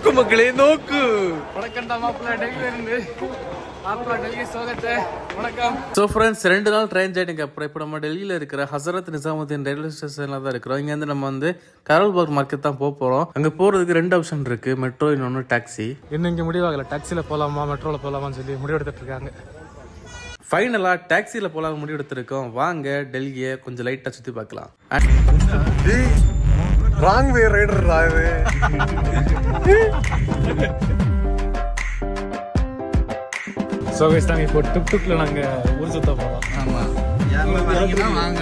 நோக்கு மக்களே நோக்கு. வணக்கம்டா மாப்பிள்ள, டெல்லியில இருந்து மாப்பிள்ள டெல்லி சோகத்தை வணக்கம். ஸோ ஃப்ரெண்ட்ஸ், 2 நாள் ட்ரெயின் ஜேர்னிக்கு அப்புறம் இப்போ நம்ம டெல்லியில் இருக்கிற ஹசரத் நிசாமுதீன் ரயில்வே ஸ்டேஷனில் தான் இருக்கிறோம். இங்கேருந்து நம்ம வந்து கரோல்பாக் மார்க்கெட் தான் போகிறோம். அங்கே போகிறதுக்கு 2 ஆப்ஷன் இருக்குது, மெட்ரோ இன்னொன்று டாக்ஸி. இன்னும் இங்கே முடிவாகலை, டாக்ஸியில் போகலாமா மெட்ரோவில் போகலாமான்னு சொல்லி முடிவெடுத்துட்டு இருக்காங்க. ஃபைனலாக டாக்ஸியில் போகலாம் முடிவெடுத்திருக்கோம். வாங்க டெல்லியை கொஞ்சம் லைட்டாக சுற்றி பார்க்கலாம். ராங் வே ரைடர் ராவே. ஸோ நாங்கள் இப்போ டுக் டுக்கில் நாங்கள் ஊர் சுத்த போகிறோம். ஆமாம், வாங்க